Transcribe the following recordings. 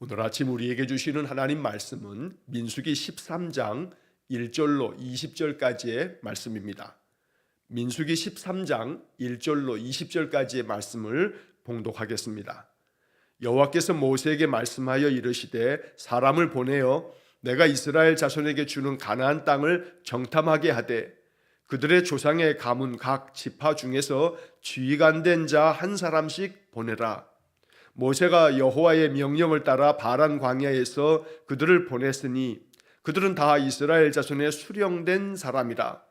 오늘 아침 우리에게 주시는 하나님 말씀은 민수기 13장 1절로 20절까지의 말씀입니다. 민수기 13장 1절로 20절까지의 말씀을 봉독하겠습니다. 여호와께서 모세에게 말씀하여 이르시되 사람을 보내어 내가 이스라엘 자손에게 주는 가나안 땅을 정탐하게 하되 그들의 조상의 가문 각 지파 중에서 지휘관된 자 한 사람씩 보내라. 모세가 여호와의 명령을 따라 바란 광야에서 그들을 보냈으니 그들은 다 이스라엘 자손의 수령된 사람이라.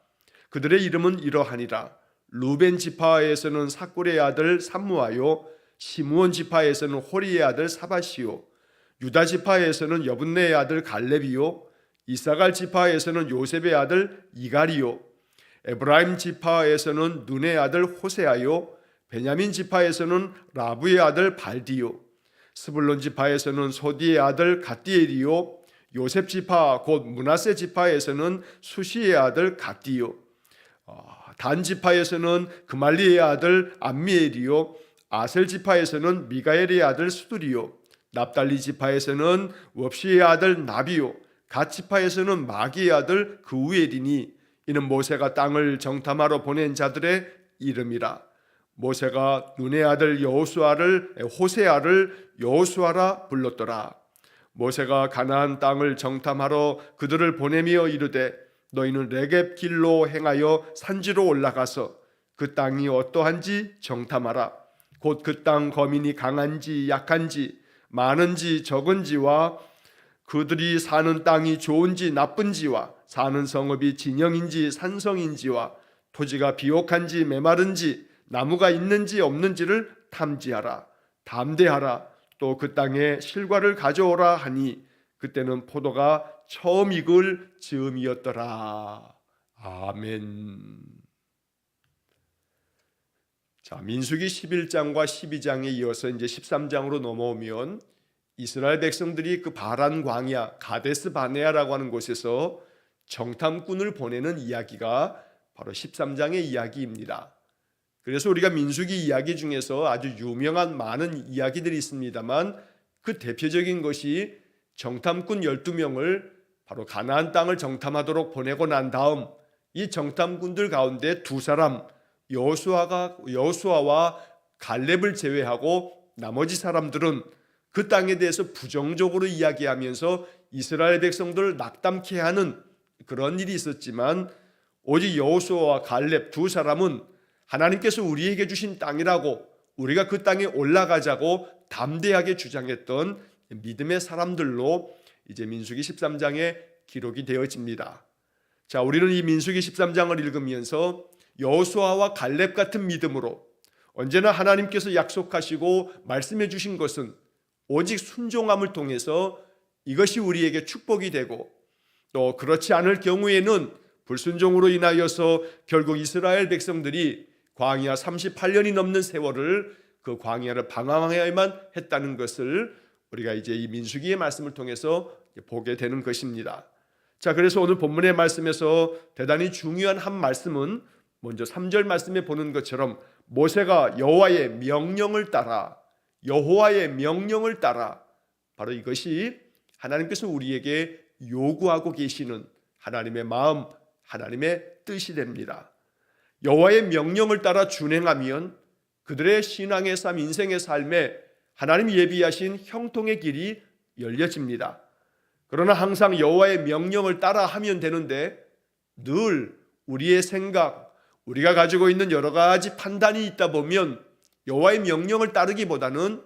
그들의 이름은 이러하니라. 루벤 지파에서는 사꿀의 아들 삼무아요, 시므온 지파에서는 호리의 아들 사바시요, 유다 지파에서는 여분네의 아들 갈렙이요, 이사갈 지파에서는 요셉의 아들 이갈이요, 에브라임 지파에서는 눈의 아들 호세아요, 베냐민 지파에서는 라부의 아들 발디요, 스불론 지파에서는 소디의 아들 갓디엘이요, 요셉 지파 곧 므낫세 지파에서는 수시의 아들 갓디요, 단 지파에서는 그말리의 아들 암미엘이요, 아셀 지파에서는 미가엘의 아들 수두리요, 납달리 지파에서는 웁시의 아들 나비요, 갓 지파에서는 마기의 아들 그우엘이니 이는 모세가 땅을 정탐하러 보낸 자들의 이름이라. 모세가 눈의 아들 호세아를 여호수아라 불렀더라. 모세가 가나안 땅을 정탐하러 그들을 보내며 이르되 너희는 레겝 길로 행하여 산지로 올라가서 그 땅이 어떠한지 정탐하라. 곧 그 땅 거민이 강한지 약한지 많은지 적은지와 그들이 사는 땅이 좋은지 나쁜지와 사는 성읍이 진영인지 산성인지와 토지가 비옥한지 메마른지 나무가 있는지 없는지를 탐지하라. 담대하라. 또 그 땅에 실과를 가져오라 하니 그때는 포도가 처음 익을 즈음이었더라. 아멘. 자, 민수기 11장과 12장에 이어서 이제 13장으로 넘어오면 이스라엘 백성들이 그 바란 광야 가데스 바네아라고 하는 곳에서 정탐꾼을 보내는 이야기가 바로 13장의 이야기입니다. 그래서 우리가 민수기 이야기 중에서 아주 유명한 많은 이야기들이 있습니다만 그 대표적인 것이 정탐꾼 12명을 바로 가나안 땅을 정탐하도록 보내고 난 다음 이 정탐꾼들 가운데 두 사람 여호수아와 갈렙을 제외하고 나머지 사람들은 그 땅에 대해서 부정적으로 이야기하면서 이스라엘 백성들을 낙담케 하는 그런 일이 있었지만 오직 여호수아와 갈렙 두 사람은 하나님께서 우리에게 주신 땅이라고 우리가 그 땅에 올라가자고 담대하게 주장했던 믿음의 사람들로 이제 민수기 13장에 기록이 되어집니다. 자, 우리는 이 민수기 13장을 읽으면서 여호수아와 갈렙 같은 믿음으로 언제나 하나님께서 약속하시고 말씀해 주신 것은 오직 순종함을 통해서 이것이 우리에게 축복이 되고 또 그렇지 않을 경우에는 불순종으로 인하여서 결국 이스라엘 백성들이 광야 38년이 넘는 세월을 그 광야를 방황해야만 했다는 것을 우리가 이제 이 민수기의 말씀을 통해서 보게 되는 것입니다. 자, 그래서 오늘 본문의 말씀에서 대단히 중요한 한 말씀은 먼저 3절 말씀에 보는 것처럼 모세가 여호와의 명령을 따라 바로 이것이 하나님께서 우리에게 요구하고 계시는 하나님의 마음, 하나님의 뜻이 됩니다. 여호와의 명령을 따라 준행하면 그들의 신앙의 삶, 인생의 삶에 하나님이 예비하신 형통의 길이 열려집니다. 그러나 항상 여호와의 명령을 따라 하면 되는데 늘 우리의 생각, 우리가 가지고 있는 여러 가지 판단이 있다 보면 여호와의 명령을 따르기보다는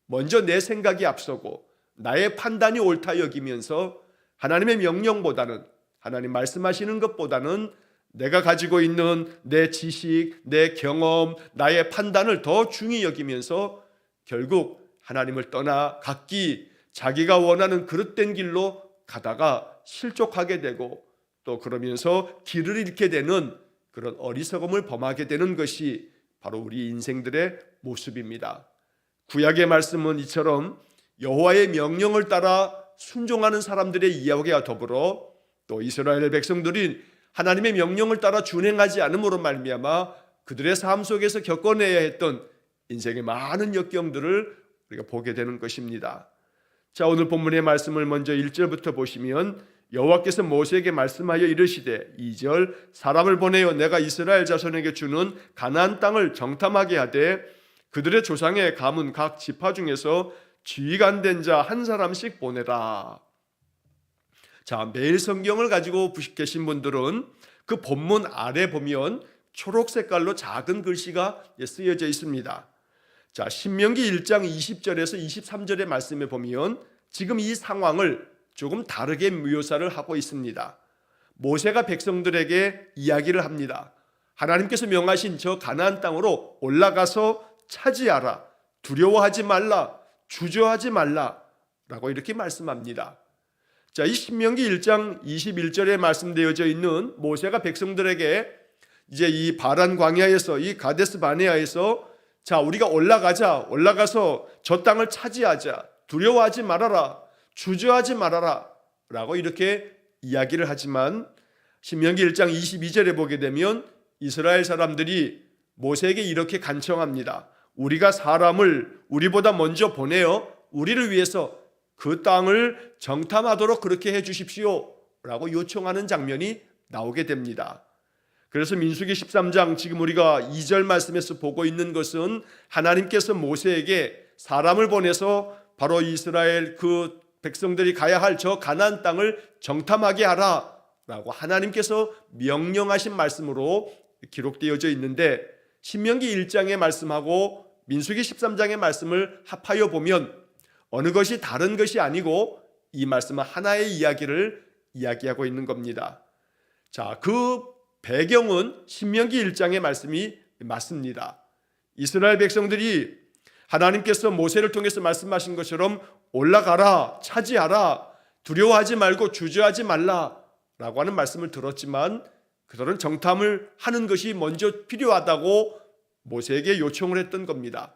먼저 내 생각이 앞서고 나의 판단이 옳다 여기면서 하나님의 명령보다는 하나님 말씀하시는 것보다는 내가 가지고 있는 내 지식, 내 경험, 나의 판단을 더 중히 여기면서 결국 하나님을 떠나 각기 자기가 원하는 그릇된 길로 가다가 실족하게 되고 또 그러면서 길을 잃게 되는 그런 어리석음을 범하게 되는 것이 바로 우리 인생들의 모습입니다. 구약의 말씀은 이처럼 여호와의 명령을 따라 순종하는 사람들의 이야기와 더불어 또 이스라엘 백성들이 하나님의 명령을 따라 준행하지 않음으로 말미암아 그들의 삶 속에서 겪어내야 했던 인생의 많은 역경들을 우리가 보게 되는 것입니다. 자, 오늘 본문의 말씀을 먼저 1절부터 보시면 여호와께서 모세에게 말씀하여 이르시되 2절 사람을 보내어 내가 이스라엘 자손에게 주는 가나안 땅을 정탐하게 하되 그들의 조상의 가문 각 지파 중에서 지휘관 된 자 한 사람씩 보내라. 자, 매일 성경을 가지고 계신 분들은 그 본문 아래 보면 초록 색깔로 작은 글씨가 쓰여져 있습니다. 자, 신명기 1장 20절에서 23절의 말씀에 보면 지금 이 상황을 조금 다르게 묘사를 하고 있습니다. 모세가 백성들에게 이야기를 합니다. 하나님께서 명하신 저 가나안 땅으로 올라가서 차지하라. 두려워하지 말라. 주저하지 말라. 라고 이렇게 말씀합니다. 자, 이 신명기 1장 21절에 말씀되어져 있는 모세가 백성들에게 이제 이 바란 광야에서 이 가데스 바네아에서 자, 우리가 올라가서 저 땅을 차지하자. 두려워하지 말아라. 주저하지 말아라. 라고 이렇게 이야기를 하지만 신명기 1장 22절에 보게 되면 이스라엘 사람들이 모세에게 이렇게 간청합니다. 우리가 사람을 우리보다 먼저 보내어 우리를 위해서 그 땅을 정탐하도록 그렇게 해 주십시오. 라고 요청하는 장면이 나오게 됩니다. 그래서 민수기 13장 지금 우리가 2절 말씀에서 보고 있는 것은 하나님께서 모세에게 사람을 보내서 바로 이스라엘 그 백성들이 가야 할 저 가나안 땅을 정탐하게 하라 라고 하나님께서 명령하신 말씀으로 기록되어져 있는데 신명기 1장의 말씀하고 민수기 13장의 말씀을 합하여 보면 어느 것이 다른 것이 아니고 이 말씀은 하나의 이야기를 이야기하고 있는 겁니다. 자, 그 배경은 신명기 1장의 말씀이 맞습니다. 이스라엘 백성들이 하나님께서 모세를 통해서 말씀하신 것처럼 올라가라, 차지하라, 두려워하지 말고 주저하지 말라 라고 하는 말씀을 들었지만 그들은 정탐을 하는 것이 먼저 필요하다고 모세에게 요청을 했던 겁니다.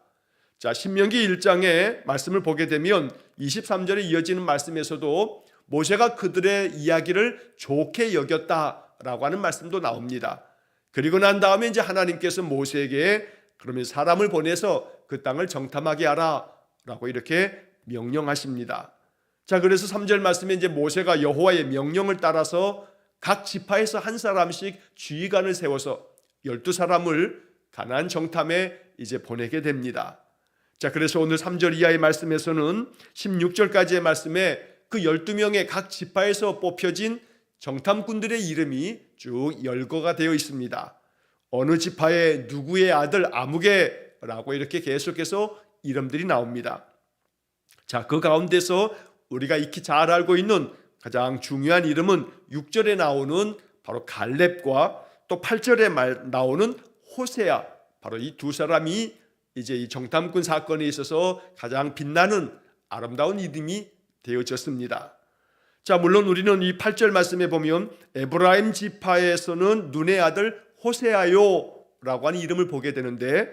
자, 신명기 1장의 말씀을 보게 되면 23절에 이어지는 말씀에서도 모세가 그들의 이야기를 좋게 여겼다라고 하는 말씀도 나옵니다. 그리고 난 다음에 이제 하나님께서 모세에게 그러면 사람을 보내서 그 땅을 정탐하게 하라 라고 이렇게 명령하십니다. 자, 그래서 3절 말씀에 이제 모세가 여호와의 명령을 따라서 각 지파에서 한 사람씩 지휘관을 세워서 12사람을 가나안 정탐에 이제 보내게 됩니다. 자, 그래서 오늘 3절 이하의 말씀에서는 16절까지의 말씀에 그 12명의 각 지파에서 뽑혀진 정탐꾼들의 이름이 쭉 열거가 되어 있습니다. 어느 지파의 누구의 아들 아무개라고 이렇게 계속해서 이름들이 나옵니다. 자, 그 가운데서 우리가 익히 잘 알고 있는 가장 중요한 이름은 6절에 나오는 바로 갈렙과 또 8절에 나오는 호세아, 바로 이 두 사람이 이제 이 정탐꾼 사건에 있어서 가장 빛나는 아름다운 이름이 되어졌습니다. 자, 물론 우리는 이 8절 말씀에 보면 에브라임 지파에서는 눈의 아들 호세아요 라고 하는 이름을 보게 되는데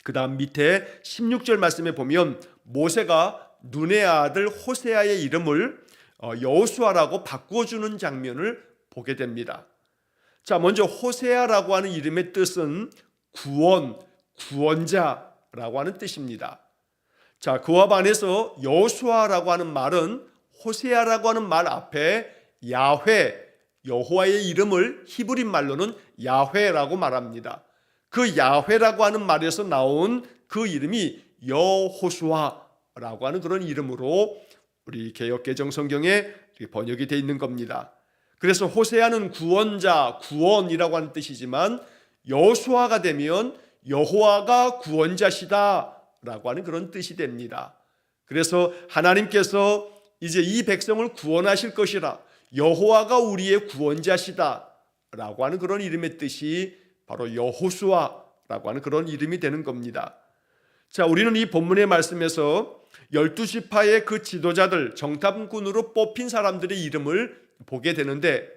그 다음 밑에 16절 말씀에 보면 모세가 눈의 아들 호세아의 이름을 여호수아라고 바꾸어주는 장면을 보게 됩니다. 자, 먼저 호세아라고 하는 이름의 뜻은 구원, 구원자라고 하는 뜻입니다. 자, 그와 반해서 여호수아라고 하는 말은 호세아라고 하는 말 앞에 야훼, 여호와의 이름을 히브리 말로는 야훼라고 말합니다. 그 야훼라고 하는 말에서 나온 그 이름이 여호수아라고 하는 그런 이름으로 우리 개역개정 성경에 번역이 되어 있는 겁니다. 그래서 호세아는 구원자, 구원이라고 하는 뜻이지만 여호수아가 되면 여호와가 구원자시다라고 하는 그런 뜻이 됩니다. 그래서 하나님께서 이제 이 백성을 구원하실 것이라, 여호와가 우리의 구원자시다라고 하는 그런 이름의 뜻이 바로 여호수아라고 하는 그런 이름이 되는 겁니다. 자, 우리는 이 본문의 말씀에서 12지파의 그 지도자들, 정탐꾼으로 뽑힌 사람들의 이름을 보게 되는데,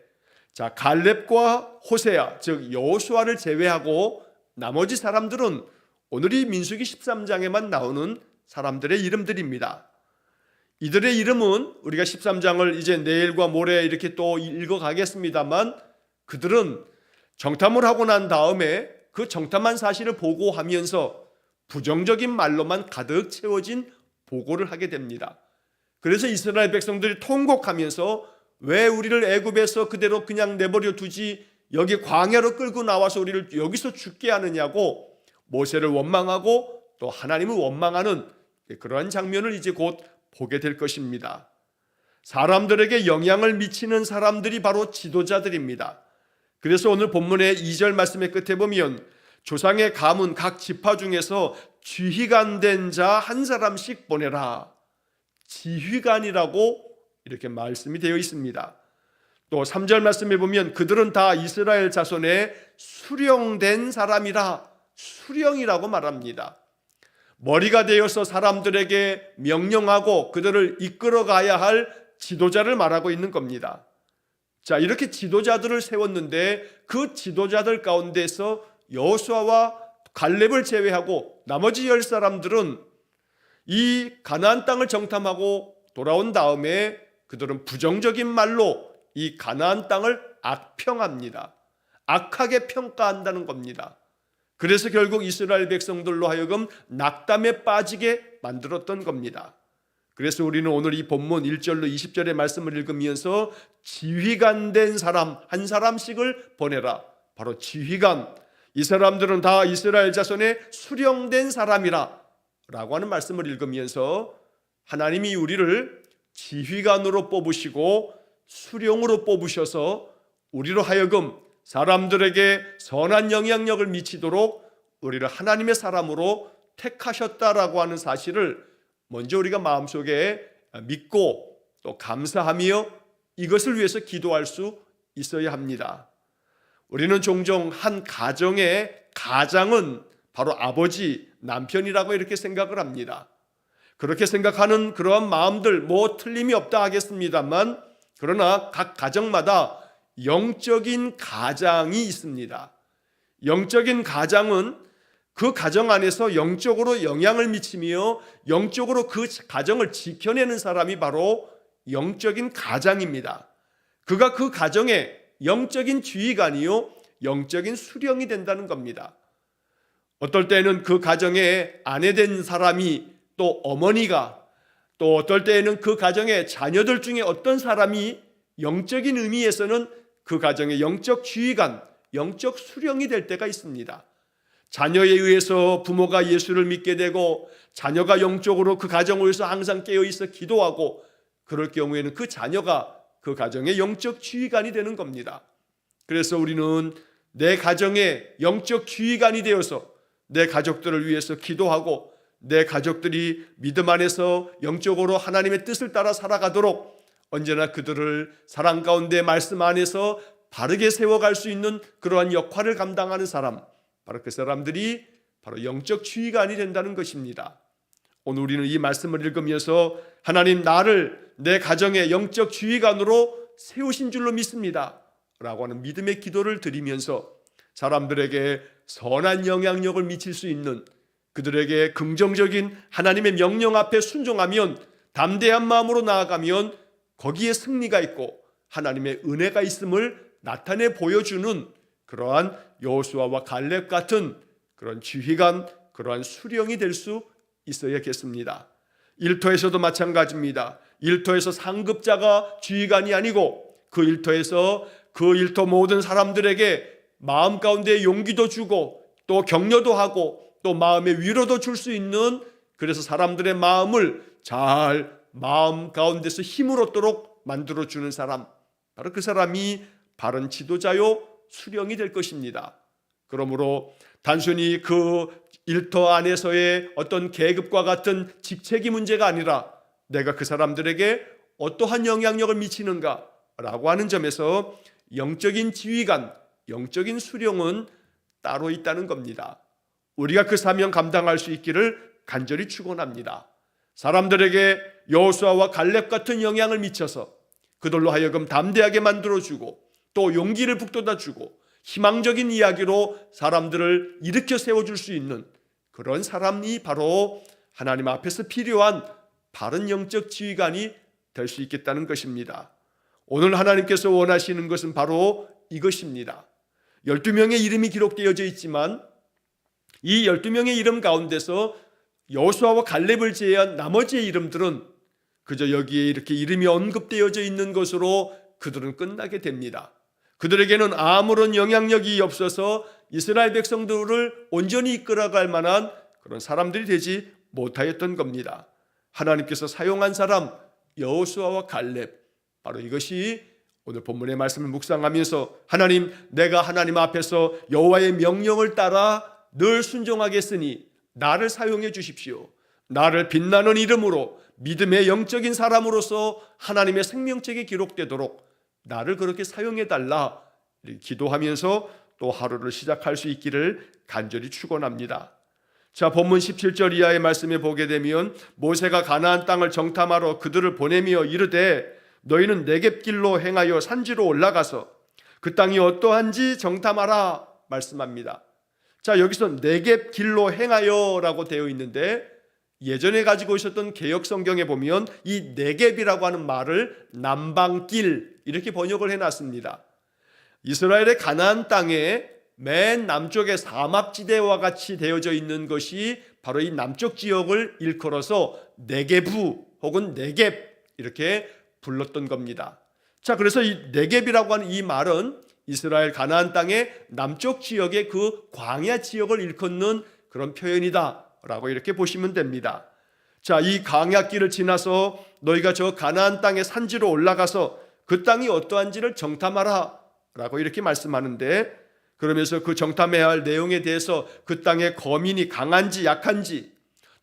자, 갈렙과 호세아, 즉 여호수아를 제외하고 나머지 사람들은 오늘 이 민수기 13장에만 나오는 사람들의 이름들입니다. 이들의 이름은 우리가 13장을 이제 내일과 모레 이렇게 또 읽어가겠습니다만 그들은 정탐을 하고 난 다음에 그 정탐한 사실을 보고하면서 부정적인 말로만 가득 채워진 보고를 하게 됩니다. 그래서 이스라엘 백성들이 통곡하면서 왜 우리를 애굽에서 그대로 그냥 내버려 두지 여기 광야로 끌고 나와서 우리를 여기서 죽게 하느냐고 모세를 원망하고 또 하나님을 원망하는 그러한 장면을 이제 곧 보게 될 것입니다. 사람들에게 영향을 미치는 사람들이 바로 지도자들입니다. 그래서 오늘 본문의 2절 말씀의 끝에 보면 조상의 가문 각 지파 중에서 지휘관 된 자 한 사람씩 보내라. 지휘관이라고 이렇게 말씀이 되어 있습니다. 또 3절 말씀에 보면 그들은 다 이스라엘 자손의 수령된 사람이라, 수령이라고 말합니다. 머리가 되어서 사람들에게 명령하고 그들을 이끌어 가야 할 지도자를 말하고 있는 겁니다. 자, 이렇게 지도자들을 세웠는데 그 지도자들 가운데서 여호수아와 갈렙을 제외하고 나머지 10사람들은 이 가나안 땅을 정탐하고 돌아온 다음에 그들은 부정적인 말로 이 가나안 땅을 악평합니다. 악하게 평가한다는 겁니다. 그래서 결국 이스라엘 백성들로 하여금 낙담에 빠지게 만들었던 겁니다. 그래서 우리는 오늘 이 본문 1절로 20절의 말씀을 읽으면서 지휘관 된 사람 한 사람씩을 보내라. 바로 지휘관. 이 사람들은 다 이스라엘 자손의 수령된 사람이라 라고 하는 말씀을 읽으면서 하나님이 우리를 지휘관으로 뽑으시고 수령으로 뽑으셔서 우리로 하여금 사람들에게 선한 영향력을 미치도록 우리를 하나님의 사람으로 택하셨다라고 하는 사실을 먼저 우리가 마음속에 믿고 또 감사하며 이것을 위해서 기도할 수 있어야 합니다. 우리는 종종 한 가정의 가장은 바로 아버지, 남편이라고 이렇게 생각을 합니다. 그렇게 생각하는 그러한 마음들 틀림이 없다 하겠습니다만, 그러나 각 가정마다 영적인 가장이 있습니다. 영적인 가장은 그 가정 안에서 영적으로 영향을 미치며 영적으로 그 가정을 지켜내는 사람이 바로 영적인 가장입니다. 그가 그 가정의 영적인 지휘관이요 영적인 수령이 된다는 겁니다. 어떨 때는 그 가정의 아내된 사람이 또 어머니가, 또 어떨 때는 그 가정의 자녀들 중에 어떤 사람이 영적인 의미에서는 그 가정의 영적 지휘관, 영적 수령이 될 때가 있습니다. 자녀에 의해서 부모가 예수를 믿게 되고 자녀가 영적으로 그 가정을 위해서 항상 깨어있어 기도하고, 그럴 경우에는 그 자녀가 그 가정의 영적 지휘관이 되는 겁니다. 그래서 우리는 내 가정의 영적 지휘관이 되어서 내 가족들을 위해서 기도하고 내 가족들이 믿음 안에서 영적으로 하나님의 뜻을 따라 살아가도록 언제나 그들을 사랑 가운데 말씀 안에서 바르게 세워갈 수 있는 그러한 역할을 감당하는 사람, 바로 그 사람들이 바로 영적 지휘관이 된다는 것입니다. 오늘 우리는 이 말씀을 읽으면서 하나님 나를 내 가정의 영적 지휘관으로 세우신 줄로 믿습니다 라고 하는 믿음의 기도를 드리면서 사람들에게 선한 영향력을 미칠 수 있는, 그들에게 긍정적인 하나님의 명령 앞에 순종하면, 담대한 마음으로 나아가면 거기에 승리가 있고 하나님의 은혜가 있음을 나타내 보여주는 그러한 여호수아와 갈렙 같은 그런 지휘관, 그러한 수령이 될 수 있어야겠습니다. 일터에서도 마찬가지입니다. 일터에서 상급자가 지휘관이 아니고 그 일터에서 그 일터 모든 사람들에게 마음 가운데 용기도 주고 또 격려도 하고 또 마음의 위로도 줄 수 있는, 그래서 사람들의 마음을 잘 마음 가운데서 힘을 얻도록 만들어주는 사람, 바로 그 사람이 바른 지도자요 수령이 될 것입니다. 그러므로 단순히 그 일터 안에서의 어떤 계급과 같은 직책이 문제가 아니라 내가 그 사람들에게 어떠한 영향력을 미치는가 라고 하는 점에서 영적인 지휘관, 영적인 수령은 따로 있다는 겁니다. 우리가 그 사명 감당할 수 있기를 간절히 축원합니다. 사람들에게 여호수아와 갈렙 같은 영향을 미쳐서 그들로 하여금 담대하게 만들어주고 또 용기를 북돋아주고 희망적인 이야기로 사람들을 일으켜 세워줄 수 있는 그런 사람이 바로 하나님 앞에서 필요한 바른 영적 지휘관이 될 수 있겠다는 것입니다. 오늘 하나님께서 원하시는 것은 바로 이것입니다. 12명의 이름이 기록되어져 있지만 이 12명의 이름 가운데서 여호수아와 갈렙을 제외한 나머지의 이름들은 그저 여기에 이렇게 이름이 언급되어져 있는 것으로 그들은 끝나게 됩니다. 그들에게는 아무런 영향력이 없어서 이스라엘 백성들을 온전히 이끌어갈 만한 그런 사람들이 되지 못하였던 겁니다. 하나님께서 사용한 사람 여호수아와 갈렙, 바로 이것이 오늘 본문의 말씀을 묵상하면서 하나님, 내가 하나님 앞에서 여호와의 명령을 따라 늘 순종하겠으니 나를 사용해 주십시오. 나를 빛나는 이름으로 믿음의 영적인 사람으로서 하나님의 생명책에 기록되도록 나를 그렇게 사용해 달라 기도하면서 또 하루를 시작할 수 있기를 간절히 축원합니다. 자, 본문 17절 이하의 말씀에 보게 되면 모세가 가나안 땅을 정탐하러 그들을 보내며 이르되 너희는 네겝길로 행하여 산지로 올라가서 그 땅이 어떠한지 정탐하라 말씀합니다. 자, 여기서 네겝길로 행하여라고 되어 있는데 예전에 가지고 있었던 개역 성경에 보면 이 네겝이라고 하는 말을 남방길 이렇게 번역을 해놨습니다. 이스라엘의 가나안 땅에 맨 남쪽의 사막지대와 같이 되어져 있는 것이 바로 이 남쪽 지역을 일컬어서 네게부 혹은 네겝 이렇게 불렀던 겁니다. 자, 그래서 이 네겝이라고 하는 이 말은 이스라엘 가나안 땅의 남쪽 지역의 그 광야 지역을 일컫는 그런 표현이다 라고 이렇게 보시면 됩니다. 자, 이 광야길을 지나서 너희가 저 가나안 땅의 산지로 올라가서 그 땅이 어떠한지를 정탐하라 라고 이렇게 말씀하는데, 그러면서 그 정탐해야 할 내용에 대해서 그 땅의 거민이 강한지 약한지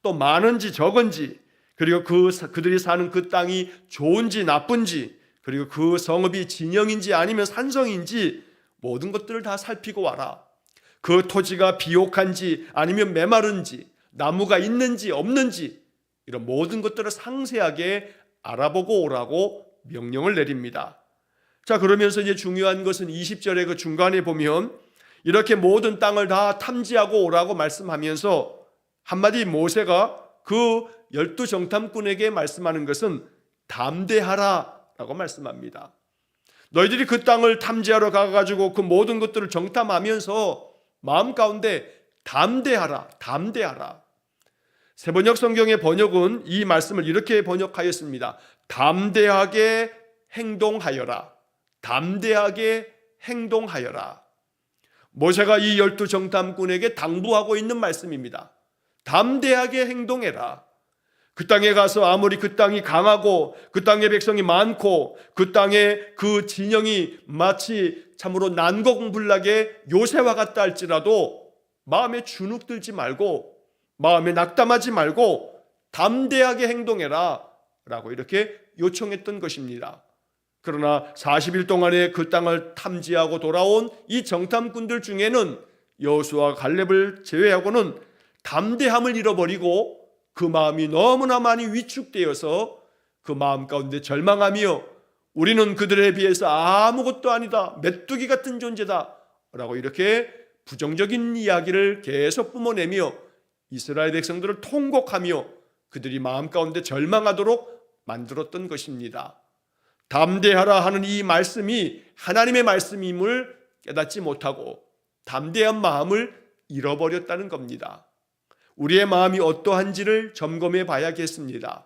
또 많은지 적은지, 그리고 그들이 사는 그 땅이 좋은지 나쁜지, 그리고 그 성읍이 진영인지 아니면 산성인지 모든 것들을 다 살피고 와라. 그 토지가 비옥한지 아니면 메마른지, 나무가 있는지 없는지, 이런 모든 것들을 상세하게 알아보고 오라고 명령을 내립니다. 자, 그러면서 이제 중요한 것은 20절의 그 중간에 보면 이렇게 모든 땅을 다 탐지하고 오라고 말씀하면서 한마디 모세가 그 12 정탐꾼에게 말씀하는 것은 담대하라 라고 말씀합니다. 너희들이 그 땅을 탐지하러 가가지고 그 모든 것들을 정탐하면서 마음 가운데 담대하라, 담대하라. 세번역 성경의 번역은 이 말씀을 이렇게 번역하였습니다. 담대하게 행동하여라. 담대하게 행동하여라. 모세가 이 12 정탐꾼에게 당부하고 있는 말씀입니다. 담대하게 행동해라. 그 땅에 가서 아무리 그 땅이 강하고 그 땅의 백성이 많고 그 땅의 그 진영이 마치 참으로 난공불락의 요새와 같다 할지라도 마음에 주눅들지 말고 마음에 낙담하지 말고 담대하게 행동해라 라고 이렇게 요청했던 것입니다. 그러나 40일 동안에 그 땅을 탐지하고 돌아온 이 정탐꾼들 중에는 여호수아와 갈렙을 제외하고는 담대함을 잃어버리고 그 마음이 너무나 많이 위축되어서 그 마음 가운데 절망하며 우리는 그들에 비해서 아무것도 아니다, 메뚜기 같은 존재다 라고 이렇게 부정적인 이야기를 계속 뿜어내며 이스라엘 백성들을 통곡하며 그들이 마음 가운데 절망하도록 만들었던 것입니다. 담대하라 하는 이 말씀이 하나님의 말씀임을 깨닫지 못하고 담대한 마음을 잃어버렸다는 겁니다. 우리의 마음이 어떠한지를 점검해 봐야겠습니다.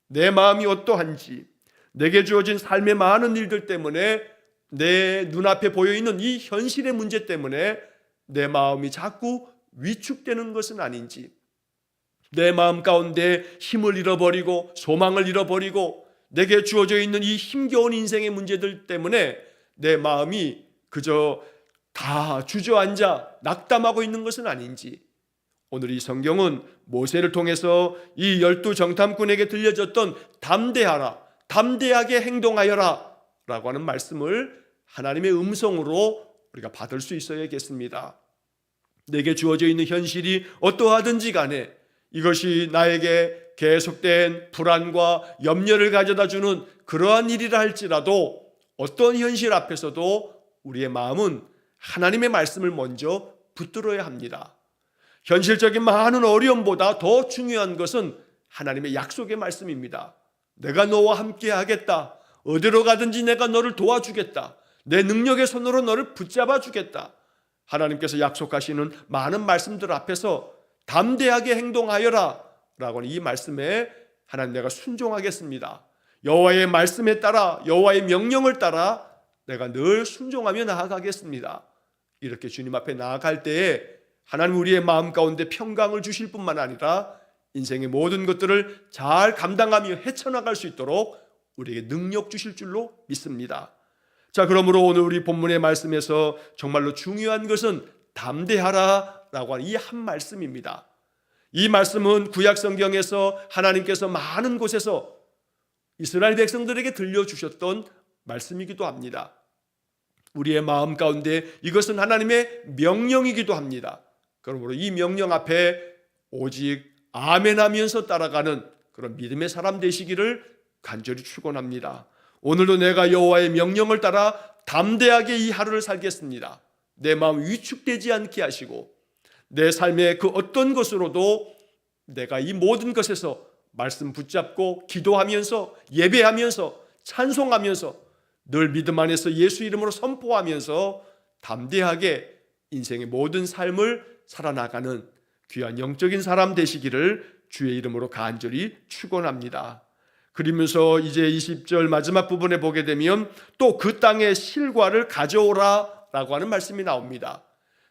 내 마음이 어떠한지, 내게 주어진 삶의 많은 일들 때문에 내 눈앞에 보여있는 이 현실의 문제 때문에 내 마음이 자꾸 위축되는 것은 아닌지, 내 마음 가운데 힘을 잃어버리고 소망을 잃어버리고 내게 주어져 있는 이 힘겨운 인생의 문제들 때문에 내 마음이 그저 다 주저앉아 낙담하고 있는 것은 아닌지, 오늘 이 성경은 모세를 통해서 이 12 정탐꾼에게 들려졌던 담대하라, 담대하게 행동하여라 라고 하는 말씀을 하나님의 음성으로 우리가 받을 수 있어야겠습니다. 내게 주어져 있는 현실이 어떠하든지 간에 이것이 나에게 계속된 불안과 염려를 가져다 주는 그러한 일이라 할지라도 어떤 현실 앞에서도 우리의 마음은 하나님의 말씀을 먼저 붙들어야 합니다. 현실적인 많은 어려움보다 더 중요한 것은 하나님의 약속의 말씀입니다. 내가 너와 함께 하겠다. 어디로 가든지 내가 너를 도와주겠다. 내 능력의 손으로 너를 붙잡아 주겠다. 하나님께서 약속하시는 많은 말씀들 앞에서 담대하게 행동하여라 라고 하는 이 말씀에 하나님 내가 순종하겠습니다. 여호와의 말씀에 따라 여호와의 명령을 따라 내가 늘 순종하며 나아가겠습니다. 이렇게 주님 앞에 나아갈 때에 하나님 우리의 마음 가운데 평강을 주실 뿐만 아니라 인생의 모든 것들을 잘 감당하며 헤쳐나갈 수 있도록 우리에게 능력 주실 줄로 믿습니다. 자, 그러므로 오늘 우리 본문의 말씀에서 정말로 중요한 것은 담대하라 라고 하는 이 한 말씀입니다. 이 말씀은 구약 성경에서 하나님께서 많은 곳에서 이스라엘 백성들에게 들려주셨던 말씀이기도 합니다. 우리의 마음 가운데 이것은 하나님의 명령이기도 합니다. 그러므로 이 명령 앞에 오직 아멘 하면서 따라가는 그런 믿음의 사람 되시기를 간절히 축원합니다. 오늘도 내가 여호와의 명령을 따라 담대하게 이 하루를 살겠습니다. 내 마음 위축되지 않게 하시고 내 삶의 그 어떤 것으로도 내가 이 모든 것에서 말씀 붙잡고 기도하면서 예배하면서 찬송하면서 늘 믿음 안에서 예수 이름으로 선포하면서 담대하게 인생의 모든 삶을 살아나가는 귀한 영적인 사람 되시기를 주의 이름으로 간절히 축원합니다. 그러면서 이제 20절 마지막 부분에 보게 되면 또 그 땅의 실과를 가져오라 라고 하는 말씀이 나옵니다.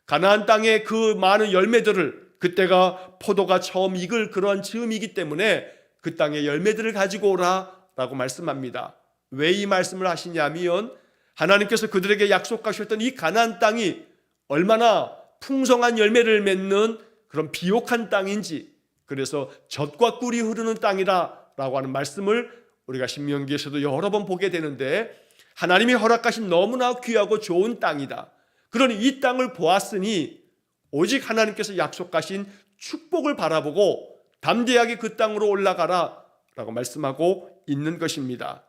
가나안 땅의 그 많은 열매들을, 그때가 포도가 처음 익을 그런 즈음이기 때문에 그 땅의 열매들을 가지고 오라 라고 말씀합니다. 왜 이 말씀을 하시냐면 하나님께서 그들에게 약속하셨던 이 가나안 땅이 얼마나 풍성한 열매를 맺는 그런 비옥한 땅인지, 그래서 젖과 꿀이 흐르는 땅이다 라고 하는 말씀을 우리가 신명기에서도 여러 번 보게 되는데, 하나님이 허락하신 너무나 귀하고 좋은 땅이다. 그러니 이 땅을 보았으니 오직 하나님께서 약속하신 축복을 바라보고 담대하게 그 땅으로 올라가라 라고 말씀하고 있는 것입니다.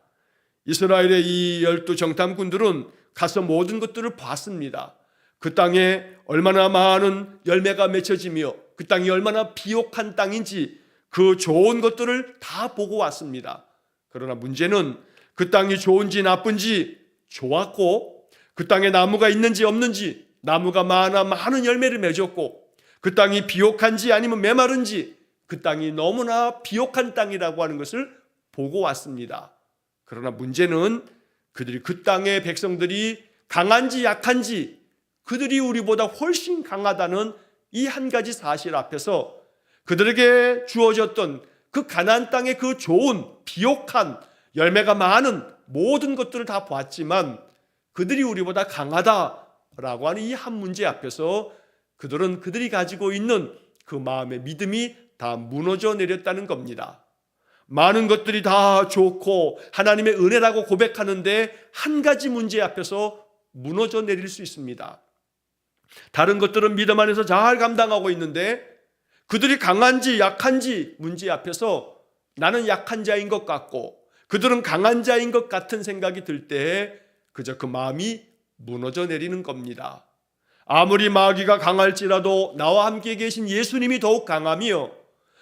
이스라엘의 이 12 정탐꾼들은 가서 모든 것들을 봤습니다. 그 땅에 얼마나 많은 열매가 맺혀지며 그 땅이 얼마나 비옥한 땅인지 그 좋은 것들을 다 보고 왔습니다. 그러나 문제는 그 땅이 좋은지 나쁜지, 좋았고 그 땅에 나무가 있는지 없는지, 나무가 많은 열매를 맺었고 그 땅이 비옥한지 아니면 메마른지, 그 땅이 너무나 비옥한 땅이라고 하는 것을 보고 왔습니다. 그러나 문제는 그들이 그 땅의 백성들이 강한지 약한지, 그들이 우리보다 훨씬 강하다는 이 한 가지 사실 앞에서 그들에게 주어졌던 그 가나안 땅의 그 좋은 비옥한 열매가 많은 모든 것들을 다 보았지만 그들이 우리보다 강하다라고 하는 이 한 문제 앞에서 그들은 그들이 가지고 있는 그 마음의 믿음이 다 무너져 내렸다는 겁니다. 많은 것들이 다 좋고 하나님의 은혜라고 고백하는데 한 가지 문제 앞에서 무너져 내릴 수 있습니다. 다른 것들은 믿음 안에서 잘 감당하고 있는데 그들이 강한지 약한지 문제 앞에서 나는 약한 자인 것 같고 그들은 강한 자인 것 같은 생각이 들 때 그저 그 마음이 무너져 내리는 겁니다. 아무리 마귀가 강할지라도 나와 함께 계신 예수님이 더욱 강하며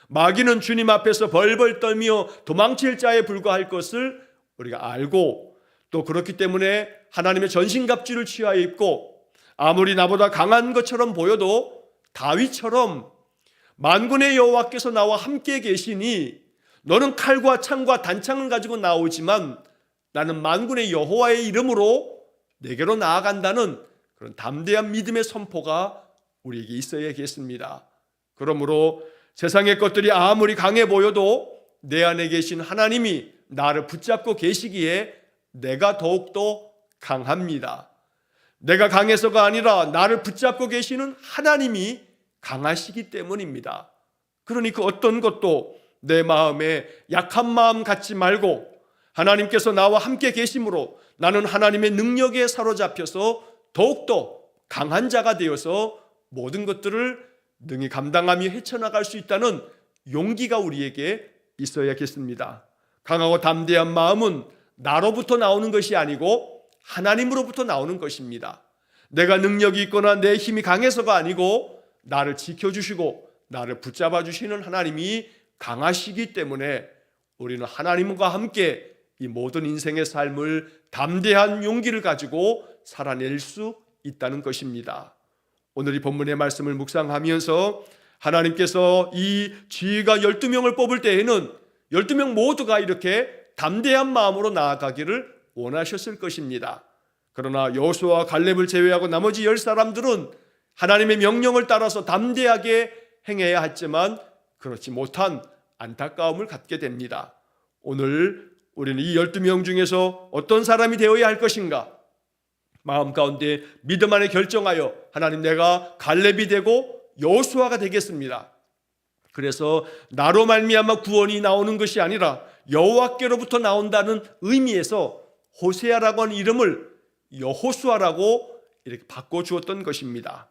마귀는 주님 앞에서 벌벌 떨며 도망칠 자에 불과할 것을 우리가 알고, 또 그렇기 때문에 하나님의 전신갑주를 취하여 입고 아무리 나보다 강한 것처럼 보여도 다윗처럼 만군의 여호와께서 나와 함께 계시니 너는 칼과 창과 단창을 가지고 나오지만 나는 만군의 여호와의 이름으로 내게로 나아간다는 그런 담대한 믿음의 선포가 우리에게 있어야겠습니다. 그러므로 세상의 것들이 아무리 강해 보여도 내 안에 계신 하나님이 나를 붙잡고 계시기에 내가 더욱더 강합니다. 내가 강해서가 아니라 나를 붙잡고 계시는 하나님이 강하시기 때문입니다. 그러니 그 어떤 것도 내 마음에 약한 마음 갖지 말고 하나님께서 나와 함께 계심으로 나는 하나님의 능력에 사로잡혀서 더욱더 강한 자가 되어서 모든 것들을 능히 감당하며 헤쳐나갈 수 있다는 용기가 우리에게 있어야겠습니다. 강하고 담대한 마음은 나로부터 나오는 것이 아니고 하나님으로부터 나오는 것입니다. 내가 능력이 있거나 내 힘이 강해서가 아니고 나를 지켜주시고 나를 붙잡아 주시는 하나님이 강하시기 때문에 우리는 하나님과 함께 이 모든 인생의 삶을 담대한 용기를 가지고 살아낼 수 있다는 것입니다. 오늘 이 본문의 말씀을 묵상하면서 하나님께서 이 지휘가 12명을 뽑을 때에는 12명 모두가 이렇게 담대한 마음으로 나아가기를 원하셨을 것입니다. 그러나 여호수아와 갈렙을 제외하고 나머지 10사람들은 하나님의 명령을 따라서 담대하게 행해야 했지만 그렇지 못한 안타까움을 갖게 됩니다. 오늘 우리는 이 12명 중에서 어떤 사람이 되어야 할 것인가? 마음 가운데 믿음 안에 결정하여 하나님, 내가 갈렙이 되고 여호수아가 되겠습니다. 그래서 나로 말미암아 구원이 나오는 것이 아니라 여호와께로부터 나온다는 의미에서 호세아라고 하는 이름을 여호수아라고 이렇게 바꿔주었던 것입니다.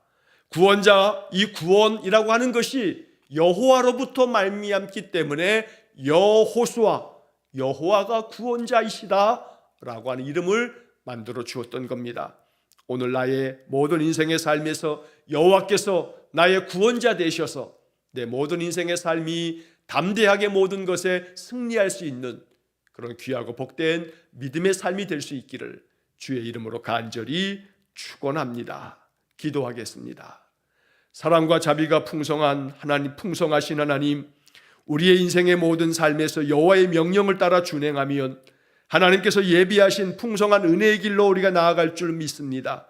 구원자, 이 구원이라고 하는 것이 여호와로부터 말미암기 때문에 여호수아, 여호와가 구원자이시다 라고 하는 이름을 만들어 주었던 겁니다. 오늘 나의 모든 인생의 삶에서 여호와께서 나의 구원자 되셔서 내 모든 인생의 삶이 담대하게 모든 것에 승리할 수 있는 그런 귀하고 복된 믿음의 삶이 될 수 있기를 주의 이름으로 간절히 축원합니다. 기도하겠습니다. 사랑과 자비가 풍성한 하나님, 풍성하신 하나님, 우리의 인생의 모든 삶에서 여호와의 명령을 따라 준행하면 하나님께서 예비하신 풍성한 은혜의 길로 우리가 나아갈 줄 믿습니다.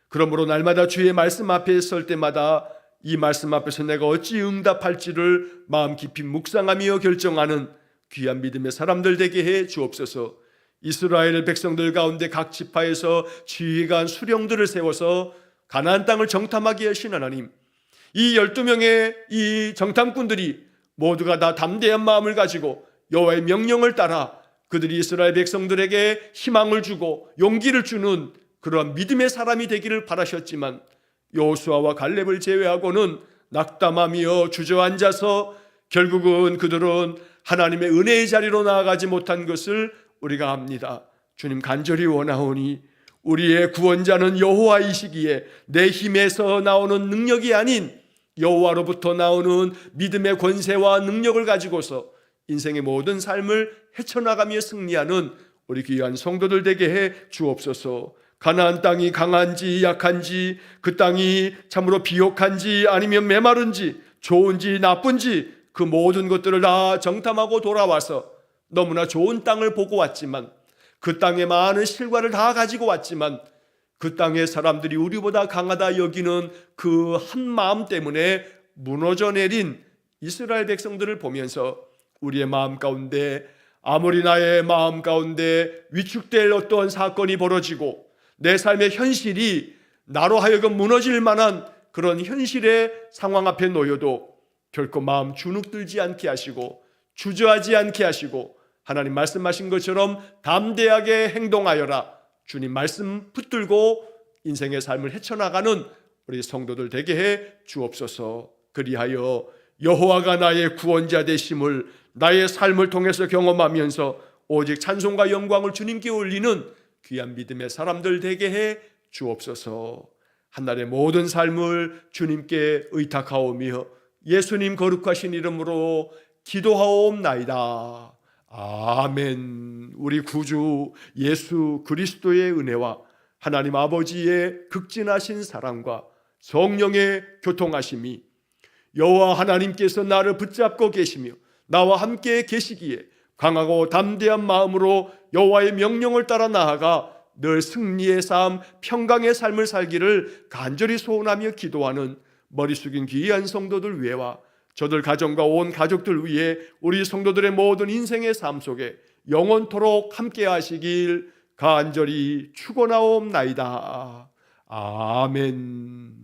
그러므로 날마다 주의 말씀 앞에 설 때마다 이 말씀 앞에서 내가 어찌 응답할지를 마음 깊이 묵상하며 결정하는 귀한 믿음의 사람들 되게 해 주옵소서. 이스라엘 백성들 가운데 각 지파에서 지휘관 수령들을 세워서 가나안 땅을 정탐하게 하신 하나님, 이 12명의 이 정탐꾼들이 모두가 다 담대한 마음을 가지고 여호와의 명령을 따라 그들이 이스라엘 백성들에게 희망을 주고 용기를 주는 그러한 믿음의 사람이 되기를 바라셨지만 여호수아와 갈렙을 제외하고는 낙담하며 주저앉아서 결국은 그들은 하나님의 은혜의 자리로 나아가지 못한 것을 우리가 압니다. 주님, 간절히 원하오니 우리의 구원자는 여호와이시기에 내 힘에서 나오는 능력이 아닌 여호와로부터 나오는 믿음의 권세와 능력을 가지고서 인생의 모든 삶을 헤쳐나가며 승리하는 우리 귀한 성도들 되게 해 주옵소서. 가나안 땅이 강한지 약한지, 그 땅이 참으로 비옥한지 아니면 메마른지 좋은지 나쁜지 그 모든 것들을 다 정탐하고 돌아와서 너무나 좋은 땅을 보고 왔지만, 그 땅에 많은 실과를 다 가지고 왔지만 그 땅의 사람들이 우리보다 강하다 여기는 그 한 마음 때문에 무너져 내린 이스라엘 백성들을 보면서 우리의 마음 가운데, 아무리 나의 마음 가운데 위축될 어떠한 사건이 벌어지고 내 삶의 현실이 나로 하여금 무너질 만한 그런 현실의 상황 앞에 놓여도 결코 마음 주눅들지 않게 하시고 주저하지 않게 하시고 하나님 말씀하신 것처럼 담대하게 행동하여라, 주님 말씀 붙들고 인생의 삶을 헤쳐나가는 우리 성도들 되게 해 주옵소서. 그리하여 여호와가 나의 구원자 되심을 나의 삶을 통해서 경험하면서 오직 찬송과 영광을 주님께 올리는 귀한 믿음의 사람들 되게 해 주옵소서. 한날의 모든 삶을 주님께 의탁하오며 예수님 거룩하신 이름으로 기도하옵나이다. 아멘. 우리 구주 예수 그리스도의 은혜와 하나님 아버지의 극진하신 사랑과 성령의 교통하심이 여호와 하나님께서 나를 붙잡고 계시며 나와 함께 계시기에 강하고 담대한 마음으로 여호와의 명령을 따라 나아가 늘 승리의 삶, 평강의 삶을 살기를 간절히 소원하며 기도하는 머리 숙인 귀한 성도들 위에와 저들 가정과 온 가족들 위해 우리 성도들의 모든 인생의 삶 속에 영원토록 함께 하시길 간절히 축원하옵나이다. 아멘.